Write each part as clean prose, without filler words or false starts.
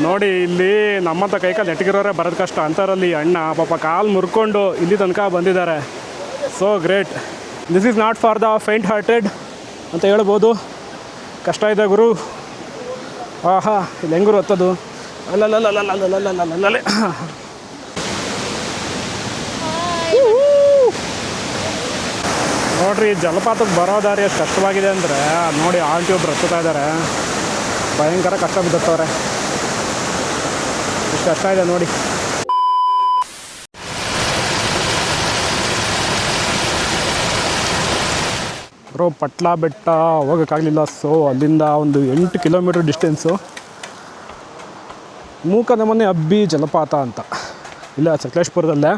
ನೋಡಿ ಇಲ್ಲಿ ನಮ್ಮಂತ ಕೈಕಾಲು ನೆಟ್ಟಗಿರೋರೇ ಬರೋದು ಕಷ್ಟ ಅಂಥದ್ರಲ್ಲಿ ಅಣ್ಣ ಪಾಪ ಕಾಲು ಮುರ್ಕೊಂಡು ಇಲ್ಲಿ ತನಕ ಬಂದಿದ್ದಾರೆ. So great. This is not for the ಫೈಂಟ್ hearted ಅಂತ ಹೇಳ್ಬೋದು. ಕಷ್ಟ ಇದೆ ಗುರು. ಆಹಾ, ಇಲ್ಲಿ ಹೆಂಗುರು ಹತ್ತದು. ಅಲ್ಲಲ್ಲಲ್ಲಲ್ಲಲ್ಲಲ್ಲಲ್ಲಲ್ಲಲ್ಲೇ ನೋಡ್ರಿ, ಜಲಪಾತಕ್ಕೆ ಬರೋ ದಾರಿ ಎಷ್ಟು ಕಷ್ಟವಾಗಿದೆ ಅಂದರೆ ನೋಡಿ, ಆಂಟಿ ಒಬ್ರು ಹತ್ತುತ್ತಾ ಇದ್ದಾರೆ. ಭಯಂಕರ ಕಷ್ಟ ಬಿದ್ದವ್ರೆ. ಎಷ್ಟು ಕಷ್ಟ ಇದೆ ನೋಡಿ. ಬ್ರೋ, ಪಟ್ಲಾ ಬೆಟ್ಟ ಹೋಗೋಕ್ಕಾಗಲಿಲ್ಲ. ಸೊ ಅಲ್ಲಿಂದ ಒಂದು 8 ಕಿಲೋಮೀಟ್ರ್ ಡಿಸ್ಟೆನ್ಸು ಮೂಕನಮನೆ ಅಬ್ಬಿ ಜಲಪಾತ ಅಂತ, ಇಲ್ಲ ಸಕಲೇಶ್ಪುರದಲ್ಲೇ,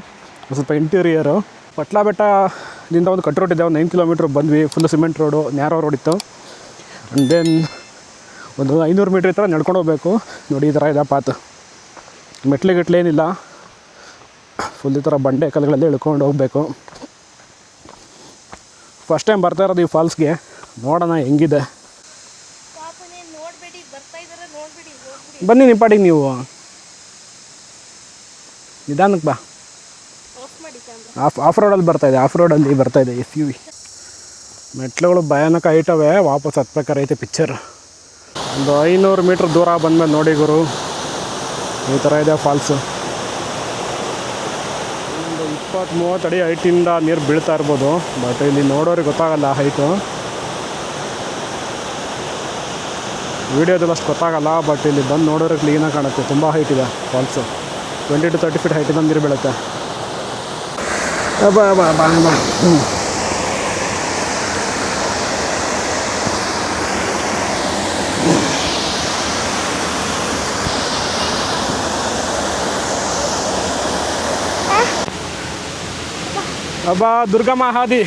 ಸ್ವಲ್ಪ ಇಂಟೀರಿಯರು. ಪಟ್ಲಾ ಬೆಟ್ಟದಿಂದ ಒಂದು ಕಟ್ ರೋಡ್ ಇದೆ, ಒಂದು 9 ಕಿಲೋಮೀಟ್ರ್ ಬಂದ್ವಿ. Full cement road, narrow road ಇತ್ತು. ಆ್ಯಂಡ್ ದೆನ್ ಒಂದು 500 ಮೀಟ್ರ್ ಈ ಥರ ನಡ್ಕೊಂಡು ಹೋಗ್ಬೇಕು. ನೋಡಿ ಈ ಥರ ಇದೆ ಪಾತ್. ಮೆಟ್ಲಿಗಟ್ಲೇನಿಲ್ಲ, ಫುಲ್ ಈ ಥರ ಬಂಡೆ ಕಲ್ಲುಗಳಲ್ಲಿ ಇಳ್ಕೊಂಡು ಹೋಗಬೇಕು. ಫಸ್ಟ್ ಟೈಮ್ ಬರ್ತಾ ಇರೋದು ಈ ಫಾಲ್ಸ್ಗೆ. ನೋಡೋಣ ಹೆಂಗಿದೆ. ಬನ್ನಿ ನಿಂಪಾಟಿಗೆ, ನೀವು ನಿಧಾನಕ್ಕೆ ಬಾ. ಆಫ್ ರೋಡಲ್ಲಿ ಬರ್ತಾಯಿದೆ, ಆಫ್ ರೋಡಲ್ಲಿ ಬರ್ತಾಯಿದೆ SUV. ಮೆಟ್ಲುಗಳು ಭಯಾನಕ ಐಟವೆ. ವಾಪಸ್ ಹತ್ಬೇಕಾರೈತೆ ಪಿಕ್ಚರ್. ಒಂದು 500 ಮೀಟ್ರ್ ದೂರ ಬಂದಮೇಲೆ ನೋಡಿ ಗುರು, ಈ ಥರ ಇದೆ ಫಾಲ್ಸು. ಒಂದು 20-30 ಅಡಿ ಹೈಟಿಂದ ನೀರು ಬೀಳ್ತಾ ಇರ್ಬೋದು. ಬಟ್ ಇಲ್ಲಿ ನೋಡೋರಿಗೆ ಗೊತ್ತಾಗಲ್ಲ ಹೈಟು. ವೀಡಿಯೋದಲ್ಲಿ ಅಷ್ಟು ಗೊತ್ತಾಗಲ್ಲ, ಬಟ್ ಇಲ್ಲಿ ಬಂದು ನೋಡೋರಿಗೆ ಕ್ಲೀನಾಗಿ ಕಾಣುತ್ತೆ. ತುಂಬ ಹೈಟ್ ಇದೆ ಫಾಲ್ಸು. 20 to 30 ಫೀಟ್ ಹೈಟಿಂದ ನೀರು ಬೀಳುತ್ತೆ. ಬಾ ಬಾ ಬಾ ಬಾ. ಅಬ್ಬಾ, ದುರ್ಗಮ್ಮ ಹಾದಿ.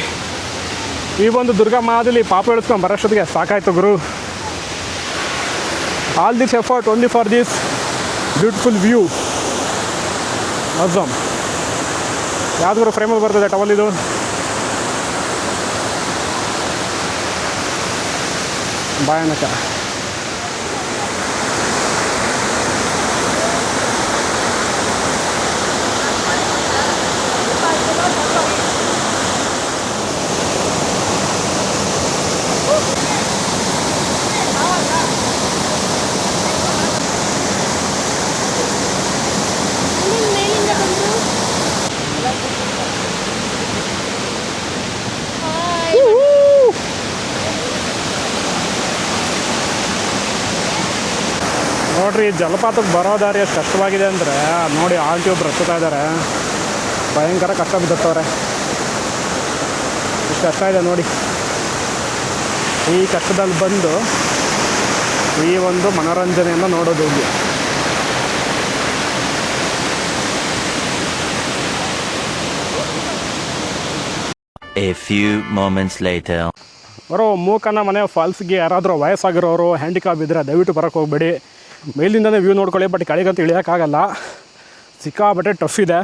ಈ ಒಂದು ದುರ್ಗಮ್ಮ ಹಾದಿಲಿ ಪಾಪ ಇಳಿಸ್ಕೊಂಡು ಬರೋಷ್ಟೊತ್ತಿಗೆ ಸಾಕಾಯ್ತು ಗುರು. All this effort only for this beautiful view. ಅಜ್ಜಮ್ ಯಾವ್ದು ಫ್ರೇಮಲ್ಲಿ ಬರ್ತದೆ ಟವಲ್ ಇದು. ಭಯಾನಕ. ನೋಡ್ರಿ, ಜಲಪಾತಕ್ಕೆ ಬರೋ ದಾರಿ ಎಷ್ಟು ಕಷ್ಟವಾಗಿದೆ ಅಂದರೆ ನೋಡಿ, ಆಂಟಿ ಒಬ್ರು ಹತ್ತುತ್ತಾ ಇದ್ದಾರೆ. ಭಯಂಕರ ಕಷ್ಟ ಬಿದ್ದವ್ರೆ. ಇಷ್ಟು ಕಷ್ಟ ಇದೆ ನೋಡಿ. ಈ ಕಷ್ಟದಲ್ಲಿ ಬಂದು ಈ ಒಂದು ಮನೋರಂಜನೆಯನ್ನು ನೋಡೋದು ಇಲ್ಲಿ. A few moments later. ಬರೋ ಮೂಕನಮನೆ ಫಾಲ್ಸ್ಗೆ ಯಾರಾದರೂ ವಯಸ್ಸಾಗಿರೋರು, ಹ್ಯಾಂಡಿಕ್ಯಾಪ್ ಇದ್ದರೆ ದಯವಿಟ್ಟು ಬರೋಕ್ಕೆ ಹೋಗಬೇಡಿ. ಮೇಲಿಂದನೇ ವ್ಯೂ ನೋಡ್ಕೊಳ್ಳಿ, ಬಟ್ ಕೆಳಗಂತೂ ಇಳಿಯೋಕ್ಕಾಗಲ್ಲ. ಸಿಕ್ಕಾಬಟ್ಟೆ ಟಫ್ ಇದೆ.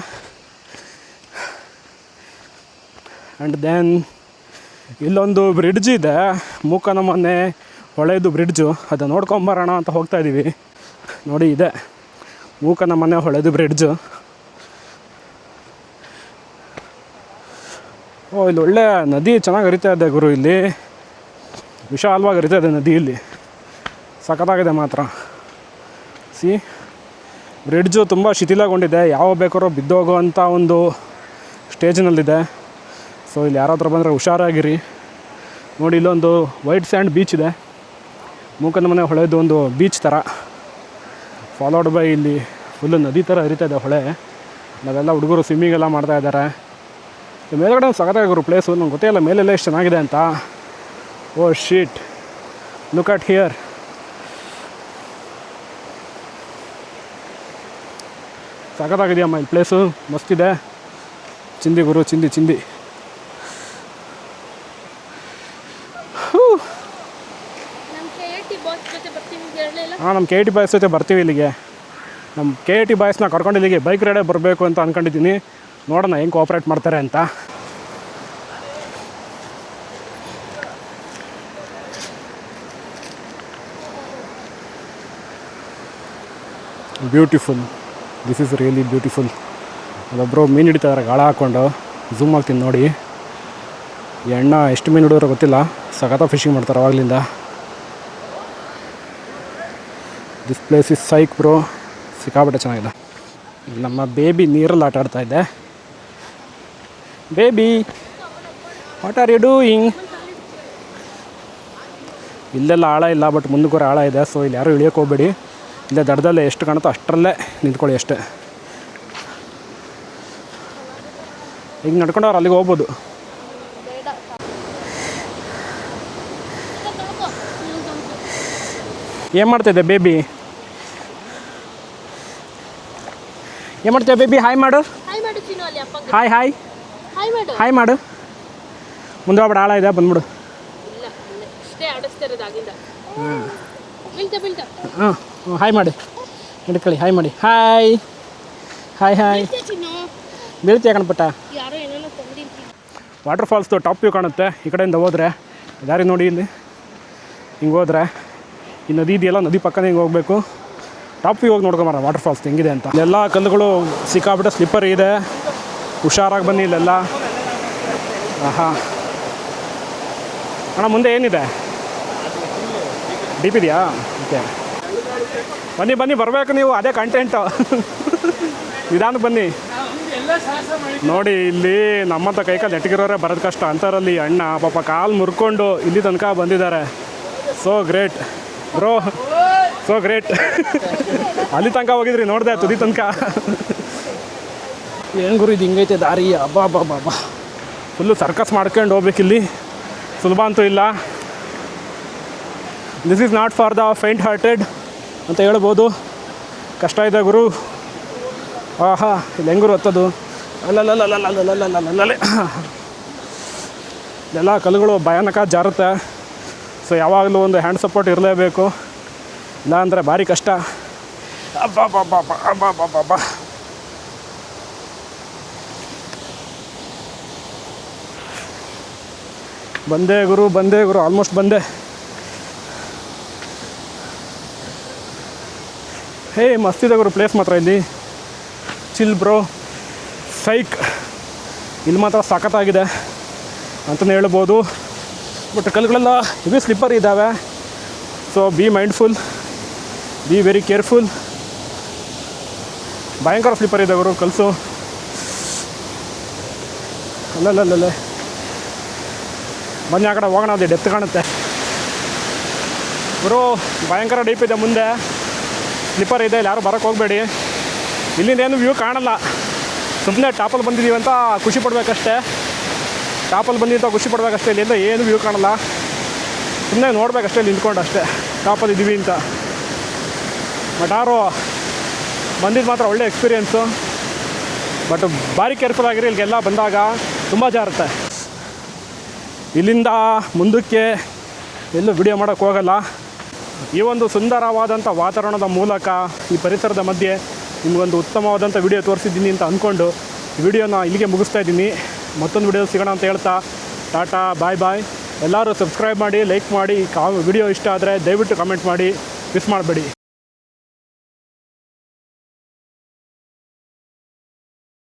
ಆ್ಯಂಡ್ ದೆನ್ ಇಲ್ಲೊಂದು ಬ್ರಿಡ್ಜ್ ಇದೆ, ಮೂಕನಮನೆ ಹೊಳೆದು ಬ್ರಿಡ್ಜು. ಅದು ನೋಡ್ಕೊಂಬರೋಣ ಅಂತ ಹೋಗ್ತಾಯಿದ್ದೀವಿ. ನೋಡಿ, ಇದೆ ಮೂಕನಮನೆ ಹೊಳೆದು ಬ್ರಿಡ್ಜು. ಓ, ಇಲ್ಲಿ ಒಳ್ಳೆ ನದಿ ಚೆನ್ನಾಗಿ ಹರಿತಾ ಇದೆ ಗುರು. ಇಲ್ಲಿ ವಿಶಾಲವಾಗಿ ಹರಿತಾ ಇದೆ ನದಿ. ಇಲ್ಲಿ ಸಖತ್ತಾಗಿದೆ ಮಾತ್ರ. ಸಿ, ಬ್ರಿಡ್ಜು ತುಂಬ ಶಿಥಿಲಗೊಂಡಿದೆ. ಯಾವ ಬೇಕಾದ್ರೂ ಬಿದ್ದೋಗುವಂಥ ಒಂದು ಸ್ಟೇಜ್ನಲ್ಲಿದೆ. ಸೊ ಇಲ್ಲಿ ಯಾರಾದರೂ ಬಂದರೆ ಹುಷಾರಾಗಿರಿ. ನೋಡಿ, ಇಲ್ಲೊಂದು ವೈಟ್ ಸ್ಯಾಂಡ್ ಬೀಚ್ ಇದೆ. ಮೂಕನಮನೆ ಹೊಳೆದು ಒಂದು ಬೀಚ್ ಥರ, ಫಾಲೋಡ್ ಬೈ ಇಲ್ಲಿ ಫುಲ್ಲು ನದಿ ಥರ ಹರಿತಾ ಇದೆ ಹೊಳೆ. ನಾವೆಲ್ಲ ಹುಡುಗರು ಸ್ವಿಮ್ಮಿಂಗ್ ಎಲ್ಲ ಮಾಡ್ತಾಯಿದ್ದಾರೆ. ಮೇಲ್ಗಡೆ ಒಂದು ಸಖತ್ತಾಗಿರೋ ಪ್ಲೇಸು. ನಂಗೆ ಗೊತ್ತೇ ಇಲ್ಲ ಮೇಲೆಲ್ಲ ಎಷ್ಟು ಚೆನ್ನಾಗಿದೆ ಅಂತ. ಓ ಶೀಟ್, ಲುಕ್ ಅಟ್ ಹಿಯರ್. ಸಖತ್ತಾಗಿದೆಯಮ್ಮ ಇಲ್ಲಿ ಪ್ಲೇಸು, ಮಸ್ತಿದೆ. ಚಿಂದಿ ಗುರು, ಚಿಂದಿ ಚಿಂದಿ. ಹಾಂ, ನಮ್ಮ KT ಬಾಯ್ಸ್ ಜೊತೆ ಬರ್ತೀವಿ ಇಲ್ಲಿಗೆ. ನಮ್ಮ KT ಬಾಯ್ಸ್ನ ಕರ್ಕೊಂಡು ಇಲ್ಲಿಗೆ ಬೈಕ್ ರೈಡೇ ಬರಬೇಕು ಅಂತ ಅಂದ್ಕೊಂಡಿದ್ದೀನಿ. ನೋಡೋಣ ಹೆಂಗೆ ಕೋಆಪ್ರೇಟ್ ಮಾಡ್ತಾರೆ ಅಂತ. Beautiful, this is really beautiful. ಅದೊಬ್ಬರು ಮೀನು ಹಿಡಿತಾರೆ ಗಾಳ ಹಾಕ್ಕೊಂಡು, ಝೂಮ್ ಆಗ್ತೀನಿ ನೋಡಿ. ಈ ಅಣ್ಣ ಎಷ್ಟು ಮೀನು ಹಿಡಿಯೋರೋ ಗೊತ್ತಿಲ್ಲ, ಸಖತ್ತ ಫಿಶಿಂಗ್ ಮಾಡ್ತಾರೆ ಅವಾಗಲಿಂದ. This place is psych bro, ಸಿಕ್ಕಾಪಟ್ಟೆ ಚೆನ್ನಾಗಿದೆ. ನಮ್ಮ ಬೇಬಿ ನೀರಲ್ಲಿ ಆಟ ಆಡ್ತಾ ಇದ್ದೆ. Baby, what are you doing? ಇಲ್ಲೆಲ್ಲ ಆಳ ಇಲ್ಲ, ಬಟ್ ಮುಂದಕ್ಕೆ ಆಳ ಇದೆ. ಸೊ ಇಲ್ಲಿ ಯಾರೂ ಇಳಿಯೋಕೆ ಹೋಗ್ಬೇಡಿ. ಇಲ್ಲೇ ದಡದಲ್ಲೇ ಎಷ್ಟು ಕಾಣುತ್ತೋ ಅಷ್ಟರಲ್ಲೇ ನಿಂತ್ಕೊಳ್ಳಿ ಅಷ್ಟೇ. ಈಗ ನಡ್ಕೊಂಡವ್ರು ಅಲ್ಲಿಗೆ ಹೋಗ್ಬೋದು. ಏನು ಮಾಡ್ತಿದ್ದೆ ಬೇಬಿ? ಏನು ಮಾಡ್ತೀಯ ಬೇಬಿ? ಹಾಯ್ ಮಾಡು. ಹಾಯ್ ಹಾಯ್ ಹಾಯ್ ಮಾಡು. ಮುಂದೆ ಹೋಗ್ಬೇಡ, ಆಳ ಇದೆ, ಬಂದ್ಬಿಡು. ಹಾಂ ಹಾಯ್ ಮಾಡಿ, ಹಿಡ್ಕೊಳ್ಳಿ, ಹಾಯ್ ಮಾಡಿ. Hi hi hi. ಬೀಳ್ತೀಯ ಕಣ್ಪುಟ್ಟ. ವಾಟರ್ ಫಾಲ್ಸ್ದು ಟಾಪ್ ವ್ಯೂ ಕಾಣುತ್ತೆ ಈ ಕಡೆಯಿಂದ ಹೋದರೆ. ದಾರಿ ನೋಡಿ, ಇಲ್ಲಿ ಹಿಂಗೆ ಹೋದರೆ ಈ ನದಿ ಇದೆಯಲ್ಲ, ನದಿ ಪಕ್ಕನೇ ಹಿಂಗೆ ಹೋಗಬೇಕು. ಟಾಪ್ ವ್ಯೂ ಹೋಗಿ ನೋಡ್ಕೊಂಬಾರ ವಾಟರ್ ಫಾಲ್ಸ್ ಹೆಂಗಿದೆ ಅಂತ. ಇಲ್ಲೆಲ್ಲ ಕಲ್ಲುಗಳು ಸಿಕ್ಕಾಬಿಟ್ಟೆ ಸ್ಲಿಪ್ಪರ್ ಇದೆ, ಹುಷಾರಾಗಿ ಬನ್ನಿ ಇಲ್ಲೆಲ್ಲ. ಹಾಂ ಅಣ್ಣ, ಮುಂದೆ ಏನಿದೆ? ಡೀಪ್ ಇದೆಯಾ? ಓಕೆ, ಬನ್ನಿ ಬನ್ನಿ, ಬರಬೇಕು ನೀವು, ಅದೇ ಕಂಟೆಂಟು. ನಿಧಾನಕ್ಕೆ ಬನ್ನಿ. ನೋಡಿ, ಇಲ್ಲಿ ನಮ್ಮಂಥ ಕೈಕಾಲು ನೆಟ್ಟಗಿರೋರೇ ಬರೋದು ಕಷ್ಟ, ಅಂಥರಲ್ಲಿ ಅಣ್ಣ ಪಾಪ ಕಾಲು ಮುರ್ಕೊಂಡು ಇಲ್ಲಿ ತನಕ ಬಂದಿದ್ದಾರೆ. So great bro, so great. ಅಲ್ಲಿ ತನಕ ಹೋಗಿದ್ರಿ, ನೋಡಿದೆ ತುದಿ ತನಕ. ಏನು ಗುರು ಇದು ಹಿಂಗೈತೆ ದಾರಿ, ಅಬ್ಬಾ ಬಾ ಬಾ ಬಾ. ಫುಲ್ಲು ಸರ್ಕಸ್ ಮಾಡ್ಕೊಂಡು ಹೋಗ್ಬೇಕಿಲ್ಲಿ, ಸುಲಭ ಅಂತೂ ಇಲ್ಲ. This is not for the ಫೈಂಟ್ hearted ಅಂತ ಹೇಳ್ಬೋದು. ಕಷ್ಟ ಇದೆ ಗುರು. ಆಹಾ, ಇಲ್ಲಿ ಹೆಂಗುರು ಹತ್ತದು? ಅಲ್ಲಲ್ಲಲ್ಲಲ್ಲಲ್ಲಲ್ಲಲ್ಲಲ್ಲಲ್ಲೇ. ಎಲ್ಲ ಕಲ್ಲುಗಳು ಭಯಾನಕ ಜಾರುತ್ತೆ. ಸೊ ಯಾವಾಗಲೂ ಒಂದು ಹ್ಯಾಂಡ್ ಸಪೋರ್ಟ್ ಇರಲೇಬೇಕು, ಇಲ್ಲ ಅಂದರೆ ಭಾರಿ ಕಷ್ಟ. ಅಬ್ಬಾ ಬಾ ಬಾ ಬಾ ಅಬ್ಬಾ ಬಾ ಬಾ ಬಾ. ಬಂದೆ ಗುರು, ಬಂದೆ ಗುರು, ಆಲ್ಮೋಸ್ಟ್ ಬಂದೆ. ಹೇ, ಮಸ್ತಿದೆ ಗುರು ಪ್ಲೇಸ್ ಮಾತ್ರ. ಇಲ್ಲಿ ಚಿಲ್ ಬ್ರೋ, ಸೈಕ್. ಇಲ್ಲಿ ಮಾತ್ರ ಸಖತ್ತಾಗಿದೆ ಅಂತಲೇ ಹೇಳ್ಬೋದು. ಬಟ್ ಕಲ್ಲುಗಳೆಲ್ಲ ಹೆವಿ ಸ್ಲಿಪ್ಪರ್ ಇದ್ದಾವೆ. So B mindful, be very careful. ಭಯಂಕರ ಸ್ಲಿಪ್ಪರ್ ಇದೆ ಗುರು ಕಲ್ಸು. ಅಲ್ಲಲ್ಲಲ್ಲೇ ಬನ್ನಿ, ಆ ಕಡೆ ಹೋಗೋಣ, ಅದೇ ಡೆಪ್ತ್ ಕಾಣುತ್ತೆ ಗುರು. ಭಯಂಕರ ಡೀಪ್ ಇದೆ, ಮುಂದೆ ಸ್ಲಿಪ್ಪರ್ ಇದೆ, ಇಲ್ಲಿ ಯಾರು ಬರೋಕ್ಕೆ ಹೋಗಬೇಡಿ. ಇಲ್ಲಿಂದ ಏನು ವ್ಯೂ ಕಾಣಲ್ಲ. ಸುಮ್ಮನೆ ಟಾಪಲ್ಲಿ ಬಂದಿದ್ದೀವಿ ಅಂತ ಖುಷಿ ಪಡಬೇಕಷ್ಟೇ. ಟಾಪಲ್ಲಿ ಬಂದಿದ್ದು ಖುಷಿ ಪಡಬೇಕಷ್ಟೇ. ಇಲ್ಲಿಂದ ಏನು ವ್ಯೂ ಕಾಣಲ್ಲ, ಸುಮ್ಮನೆ ನೋಡಬೇಕಷ್ಟೇ ಇಲ್ಲಿ ನಿಂತ್ಕೊಂಡು ಅಷ್ಟೇ, ಟಾಪಲ್ಲಿ ಇದ್ದೀವಿ ಅಂತ. ಬಟ್ ಯಾರು ಬಂದಿದ್ದು ಮಾತ್ರ ಒಳ್ಳೆ ಎಕ್ಸ್ಪೀರಿಯೆನ್ಸು. ಬಟ್ ಭಾರಿ ಕೇರ್ಫುಲ್ ಆಗಿರಿ, ಇಲ್ಲಿಗೆಲ್ಲ ಬಂದಾಗ ತುಂಬ ಜಾರುತ್ತೆ. ಇಲ್ಲಿಂದ ಮುಂದಕ್ಕೆ ಎಲ್ಲೂ ವಿಡಿಯೋ ಮಾಡೋಕ್ಕೆ ಹೋಗಲ್ಲ. ಈ ಒಂದು ಸುಂದರವಾದಂಥ ವಾತಾವರಣದ ಮೂಲಕ, ಈ ಪರಿಸರದ ಮಧ್ಯೆ ನಿಮಗೊಂದು ಉತ್ತಮವಾದಂಥ ವಿಡಿಯೋ ತೋರಿಸಿದ್ದೀನಿ ಅಂತ ಅಂದ್ಕೊಂಡು ವಿಡಿಯೋನ ಇಲ್ಲಿಗೆ ಮುಗಿಸ್ತಾ ಇದ್ದೀನಿ. ಮತ್ತೊಂದು ವಿಡಿಯೋ ಸಿಗೋಣ ಅಂತ ಹೇಳ್ತಾ ಟಾಟಾ, ಬಾಯ್ ಬಾಯ್. ಎಲ್ಲರೂ ಸಬ್ಸ್ಕ್ರೈಬ್ ಮಾಡಿ, ಲೈಕ್ ಮಾಡಿ. ವಿಡಿಯೋ ಇಷ್ಟ ಆದರೆ ದಯವಿಟ್ಟು ಕಮೆಂಟ್ ಮಾಡಿ, ಮಿಸ್ ಮಾಡಬೇಡಿ.